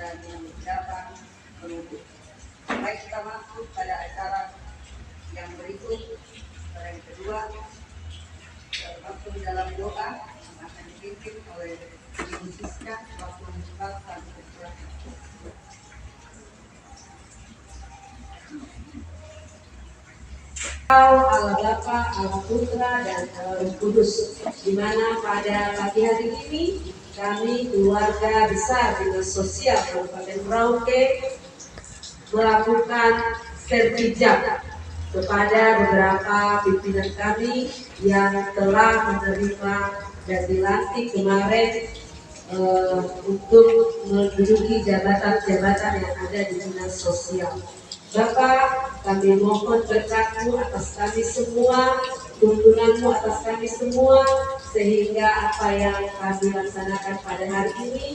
dan yang datang menuntut. Baik, kita masuk pada acara yang berikut. Yang kedua, langsung dalam doa yang akan dipimpin oleh Ibu Siska waktu membuka satu kegiatan. Allah Bapa, Allah Putra, dan Roh Kudus. Di mana pada pagi hari ini kami keluarga besar Dinas Sosial Kabupaten Merauke melakukan sertijab kepada beberapa pimpinan kami yang telah menerima dan dilantik kemarin untuk menduduki jabatan-jabatan yang ada di Dinas Sosial. Bapak, kami mohon berkat-Mu atas kami semua, tuntunan-Mu atas kami semua, sehingga apa yang kami laksanakan pada hari ini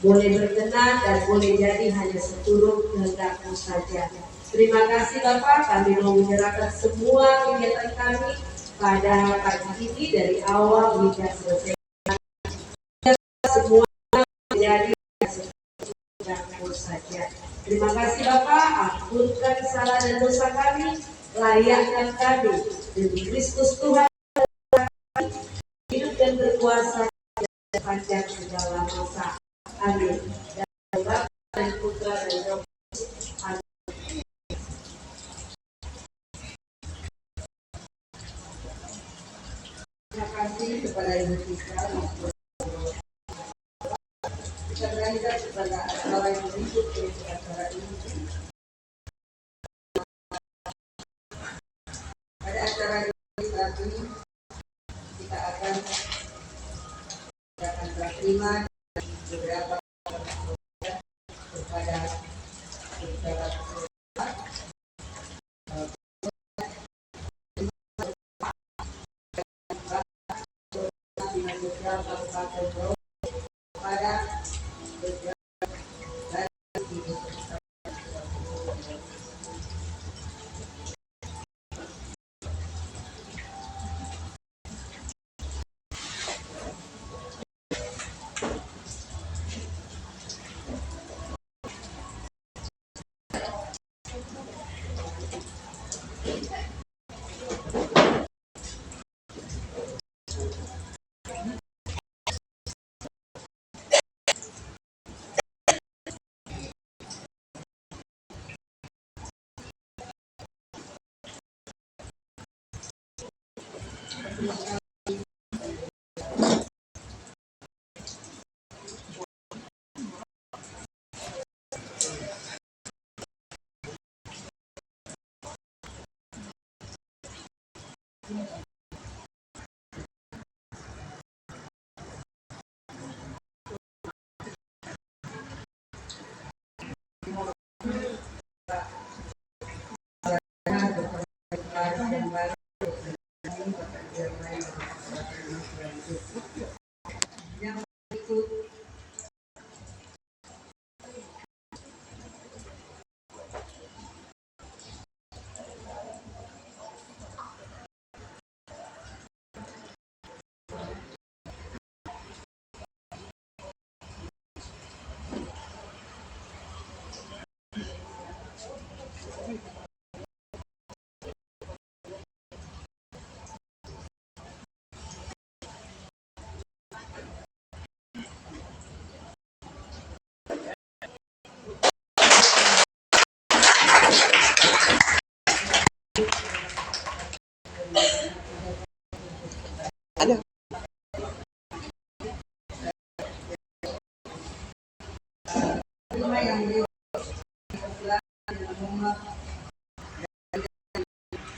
boleh berkenan dan boleh jadi hanya seturut kehendak-Mu saja. Terima kasih Bapak, kami mau menyerahkan semua kegiatan kami pada pagi ini dari awal hingga selesai. Semua menjadi seturut saja. Terima kasih Bapak, ampunkan salah dan dosa kami, layakkan kami demi Kristus Tuhan, hidup dan berkuasa sepanjang segala masa. Amin. Dan Bapa dan Putra dan Roh Kudus. Amin. Terima kasih kepada Ibu Siska. Kita beranjak kepada acara yang berikut, yaitu acara ini. Pada acara ini saat ini kita akan terima beberapa kepada beberapa Dinas Sosial Kabupaten Merauke pada yang berikut.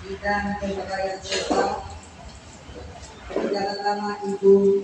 Bidang pemberdayaan sosial, Jalan Lama Ibu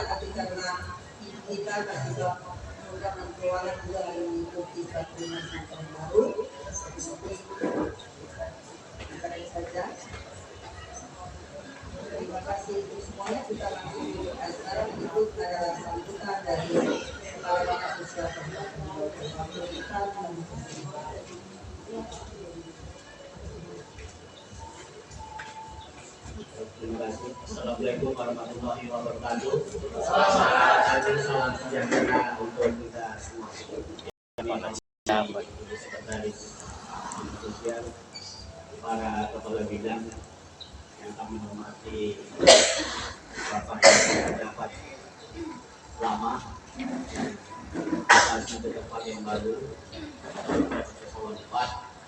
tapi karena kita juga program keuangan juga mengikuti peraturan yang baru seperti saja. Terima kasih untuk semuanya. Kita langsung sekarang ikut adalah sambutan dari Kepala Dinas Sosial Kabupaten. Terima kasih. Assalamualaikum warahmatullahi wabarakatuh. Salam sejahtera untuk kita semua. Sekretaris Sosial, para kepala bidang yang kami hormati, Bapak yang dapat lama, kasih ke tempat yang baru,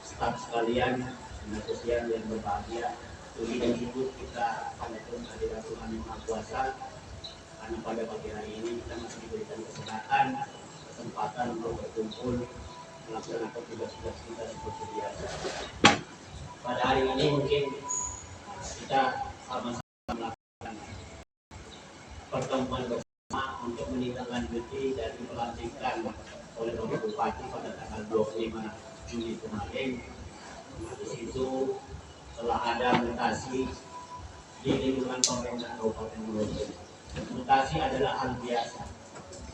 staf sekalian, dinas sosial yang berbahagia. Tujuh dan hidup kita pada kehadiran Tuhan Yang Maha Kuasa, karena pada pagi hari ini kita masih diberikan kesempatan untuk berkumpul melaksanakan tugas-tugas kita seperti biasa. Pada hari ini mungkin kita sama-sama melakukan pertemuan bersama untuk menindaklanjuti dari pelantikan oleh Bapak Bupati pada tanggal 25 Juni kemarin. Di situ telah ada mutasi di lingkungan pemerintah Kabupaten Merauke. Mutasi adalah hal biasa,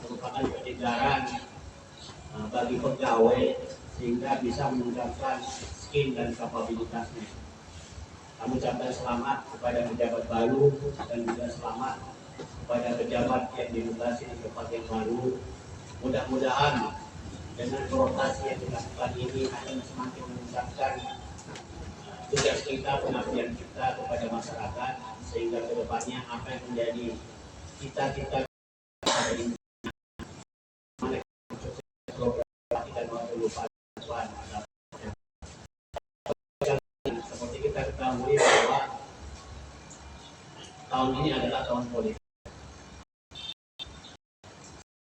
merupakan penyegaran bagi pegawai sehingga bisa meningkatkan skill dan kapabilitasnya. Kami ucapkan selamat kepada pejabat baru dan juga selamat kepada pejabat yang dimutasi di tempat yang baru. Mudah-mudahan dengan rotasi yang dilakukan ini akan semakin meningkatkan tugas kita, pengabdian kita kepada masyarakat, sehingga kedepannya apa yang menjadi cita-cita dari program waktu lupa seperti kita ketahui bahwa tahun ini adalah tahun politik.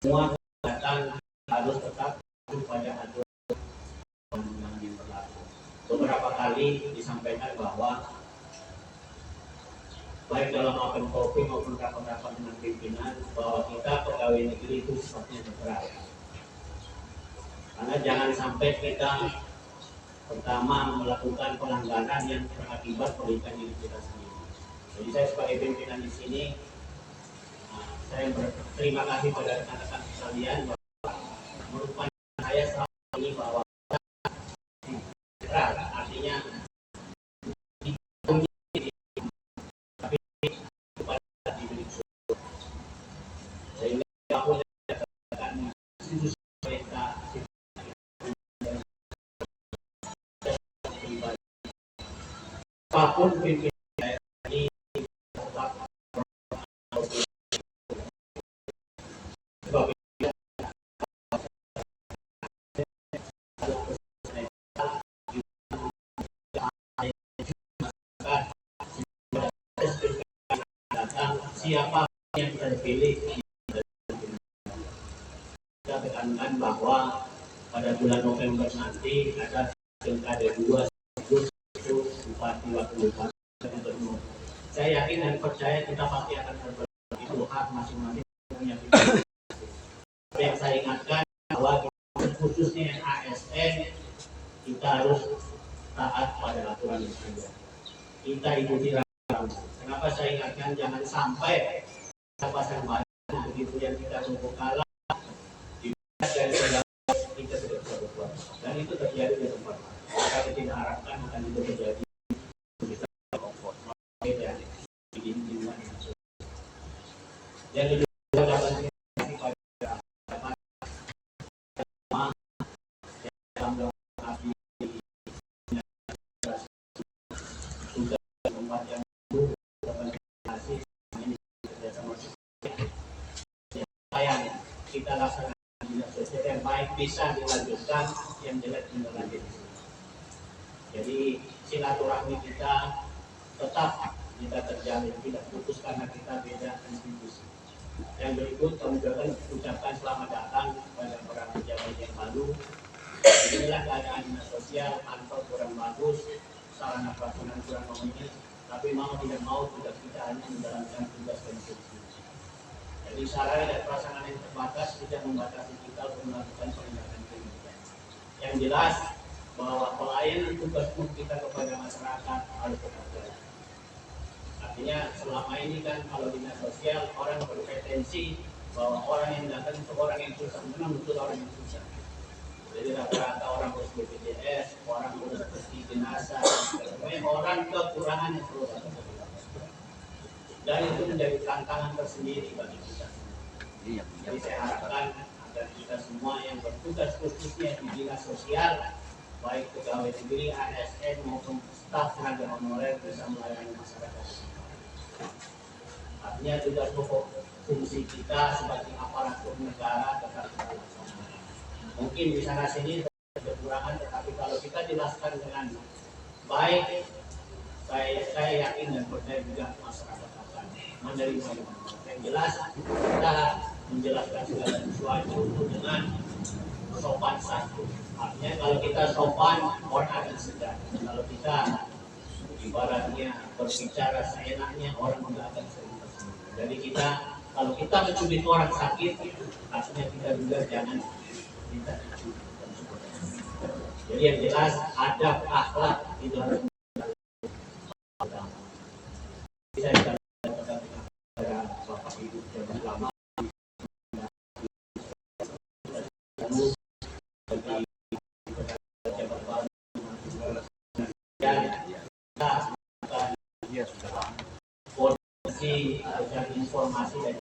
Semua kegiatan harus tetap pada aturan yang berlaku. beberapa kali disampaikan bahwa baik dalam open copy maupun rapat-rapat dengan pimpinan bahwa kita pegawai negeri itu sifatnya netral. Karena jangan sampai kita pertama melakukan pelanggaran yang berakibat merugikan diri kita sendiri. Jadi saya sebagai pimpinan di sini, saya berterima kasih pada rekan-rekan sekalian bahwa merupakan saya selama ini bahwa netral, artinya tapi kepada diri sehingga aku akan institusi pemerintah apapun pimpinan daerah ini tetap sebagai siapa yang terpilih. Kita tekankan bahwa pada bulan November nanti ada pilkada 2 itu bupati wakil bupati gubernur. Saya yakin dan percaya kita pasti akan berbagi itu hak masing-masing punya pilihan. Yang saya ingatkan bahwa khususnya yang ASN kita harus taat pada aturan yang ada. Kita ikuti aturan. Kenapa saya ingatkan jangan sampai pasang badan begitu yang kita tunggu kalah dan kita tidak bisa berbuat. Dan itu terjadi di tempat. Kita tidak harapkan akan itu terjadi. Yang kedua dapat pada tempat yang kita laksanakan dinas sosial yang baik bisa dilanjutkan, yang jelek dilanjutkan. Jadi silaturahmi kita tetap kita terjalin, tidak putus karena kita beda institusi. Yang berikut kami ucapkan selamat datang kepada para pejabat yang baru. Inilah keadaan dinas sosial, kantor kurang bagus, sarana pelaksanaan kurang memenuhi, tapi mau tidak mau tugas kita hanya menjalankan tugas dan fungsi. Jadi sarana dan pelaksanaan yang terbatas tidak membatasi kita untuk melakukan penindakan kriminal. Yang jelas bahwa pelayanan tugas kita kepada masyarakat harus tetap jalan. Artinya selama ini kan kalau dinas sosial orang berpretensi bahwa orang yang datang itu orang yang susah, memang betul orang yang susah. Jadi rata-rata orang urus BPJS, orang urus peti jenazah, orang kekurangan yang perlu datang. Dan itu menjadi tantangan tersendiri bagi kita. Jadi saya harapkan agar kita semua yang bertugas khususnya di dinas sosial, baik pegawai negeri, ASN maupun staf tenaga honorer bisa melayani masyarakat. Artinya tugas pokok fungsi kita sebagai aparatur negara tetap kita laksanakan. Mungkin di sana sini kekurangan, tetapi kalau kita jelaskan dengan baik, saya yakin dan percaya juga masyarakat akan menerima. Yang jelas kita menjelaskan segala sesuatu dengan sopan santun. Artinya kalau kita sopan, orang akan sedar. Kalau kita ibaratnya berbicara seenaknya, orang tidak akan sedar. Jadi kita kalau kita mencubit orang sakit, artinya kita juga jangan kita dicubit. Jadi yang jelas adab akhlak itu harus bisa kita lakukan kepada Bapak Ibu yang lama koordinasi dan informasi dari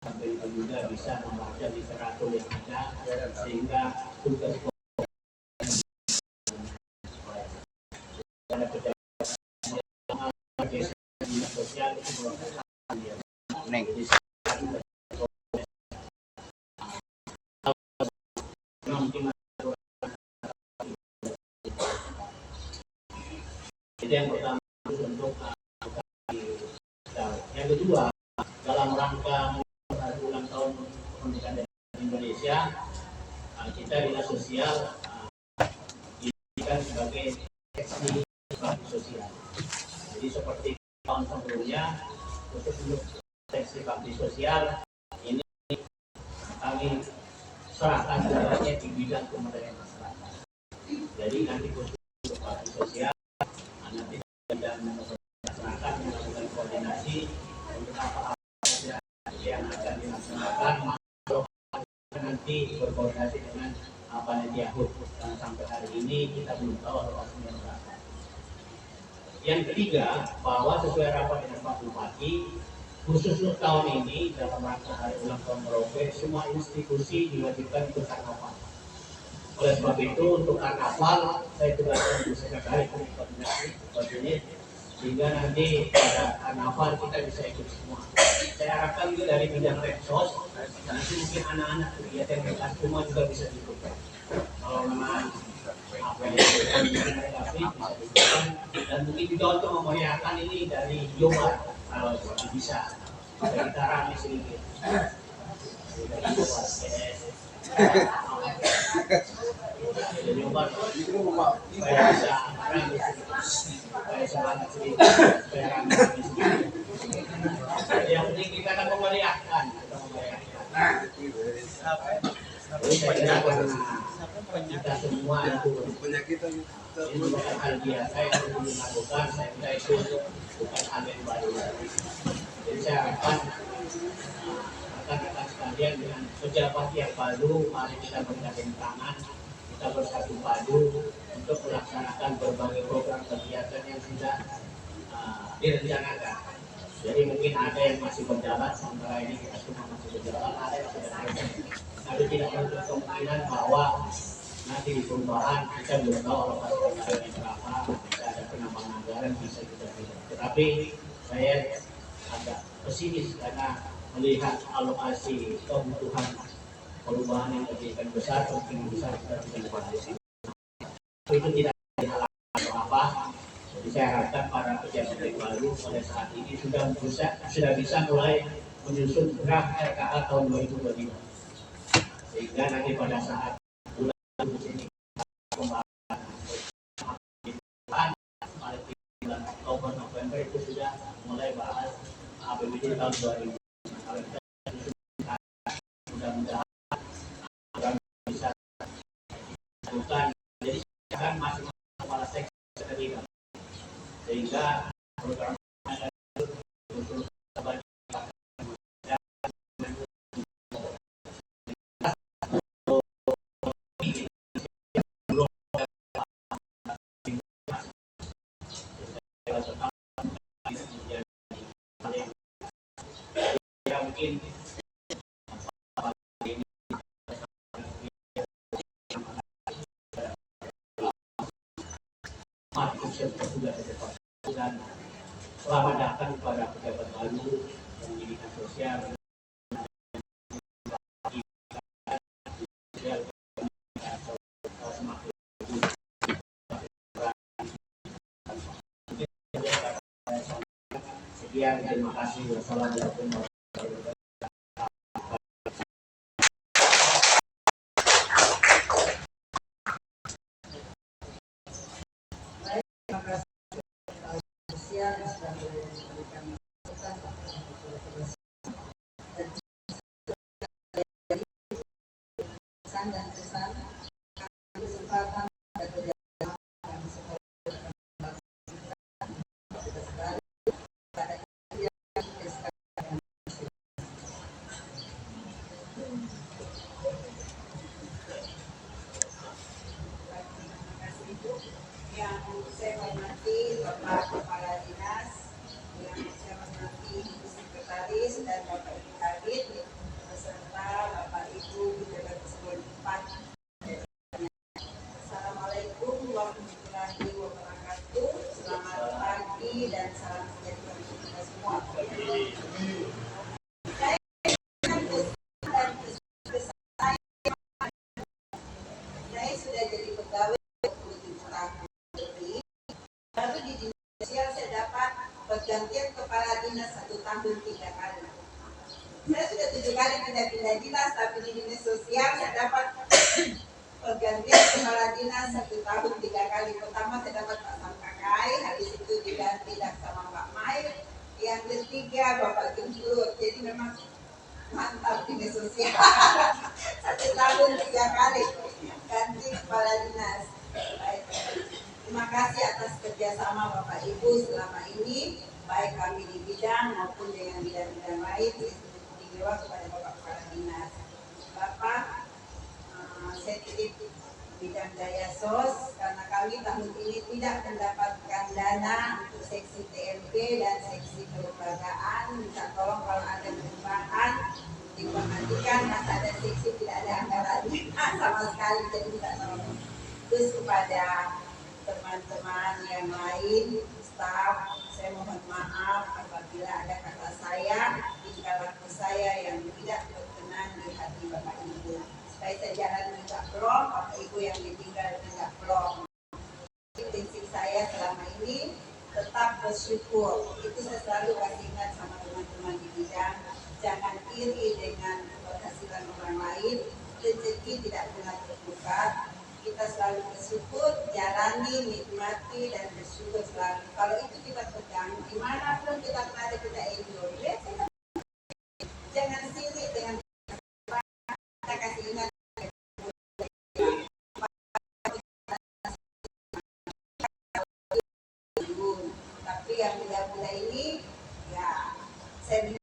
sampai itu juga bisa membaca literatur yang ada sehingga tugas sosial itu itu yang pertama untuk yang kedua dalam rangka ulang tahun kemerdekaan Indonesia kita dinas sosial koordinasi bakti sosial ini kami serahkan segalanya di bidang pemberdayaan masyarakat. Jadi nanti khusus untuk bakti sosial, nanti bidang masyarakat melakukan koordinasi untuk apa yang akan dilaksanakan, nanti berkoordinasi dengan panitia khusus dan sampai hari ini kita belum tahu lokasinya berapa. Yang ketiga, bahwa sesuai rapat dengan Pak Bupati, khusus untuk tahun ini dalam rangka hari ulang tahun Merauke, semua institusi diwajibkan untuk karnaval. Oleh sebab itu untuk karnaval saya juga akan sekretaris koordinasi sehingga nanti pada karnaval kita bisa ikut semua. Saya harapkan juga dari bidang Redsos, nanti mungkin anak-anak kegiatan mereka semua juga bisa diikut. Kalau memang apa yang bisa dilakukan dan mungkin juga untuk memeriahkan ini dari Yoba kalau bisa kita rame sedikit dari Yoba dari Yoba supaya bisa rame sedikit supaya semangat sedikit supaya rame sedikit. Yang penting kita akan memeriahkan kita semua itu ini bukan hal biasa yang perlu dilakukan. Saya kira itu bukan hal yang baru. Jadi saya harapkan rekan-rekan sekalian dengan pejabat yang baru, mari kita bergandeng tangan, kita bersatu padu untuk melaksanakan berbagai program kegiatan yang sudah direncanakan. Jadi mungkin ada yang masih berjalan, sementara ini kita semua masih berjalan, ada yang sudah selesai. Tapi tidak menutup kemungkinan bahwa nanti di perubahan kita belum tahu alokasi anggarannya berapa, bisa ada penambahan anggaran, bisa juga tidak. Tetapi saya agak pesimis karena melihat alokasi kebutuhan perubahan yang lebih besar, kemungkinan besar kita bisa dipatasi. Itu tidak dihalangi atau apa. Jadi saya harapkan para pejabat yang baru pada saat ini sudah bisa mulai menyusun draft RKA tahun 2025. Sehingga nanti pada saat bulan ini pembahasan bulan Oktober November itu sudah mulai bahas APBD tahun 2000. Mudah-mudahan bisa dilakukan. Jadi sekarang masih kepala seksi terlibat sehingga program mungkin dan selamat datang kepada pejabat baru pendidikan sosial sekian, terima kasih. Wassalamualaikum warahmatullahi wabarakatuh. Yang sudah memberikan masukan dan pesan kesempatan dan kerjasama yang saya hormati Bapak Kepala Dinas, yang saya hormati Ibu Sekretaris dan Bapak Ibu Kabit, beserta Bapak Ibu Pejabat Eselon 4. Assalamualaikum warahmatullahi wabarakatuh. Selamat pagi dan salam sejahtera untuk kita semua. Saya sudah jadi pegawai 27 tahun. Lalu di dinas sosial saya dapat pergantian kepala dinas 1 tahun 3 kali. Saya sudah 7 kali pindah-pindah dinas, tapi di dinas sosial saya dapat pergantian kepala dinas 1 tahun 3 kali. Pertama saya dapat Pak Samkakai, habis itu diganti sama Pak Mai. Yang ketiga Bapak Gembur. Jadi memang mantap di sosial. 1 tahun 3 kali ganti kepala dinas. Baik. Terima kasih atas kerjasama Bapak Ibu selama ini, baik kami di bidang maupun dengan bidang-bidang lain. Istimewa kepada Bapak Kepala Dinas. Bapak, saya titip bidang daya sos karena kami tahun ini tidak mendapatkan dana untuk seksi TMP dan seksi kelembagaan. Minta tolong kalau ada perubahan diperhatikan, masa ada seksi tidak ada anggarannya sama sekali, jadi minta tolong. Terus kepada teman-teman yang lain, staf, saya mohon maaf apabila ada kata saya, tingkah laku saya yang tidak berkenan di hati Bapak Ibu. Supaya saya jalan juga plong, Bapak Ibu yang ditinggal tidak plong. Prinsip saya selama ini tetap bersyukur. Itu saya selalu kasih ingat sama teman-teman di bidang. Jangan iri dengan keberhasilan orang lain. Rezeki tidak pernah terbuka. Kita selalu bersyukur, jalani, nikmati, dan bersyukur selalu. Kalau itu kita pegang, dimanapun kita berada kita enjoy. Jangan sirik dengan kita kasih ingat. Tapi yang muda-muda ini, ya saya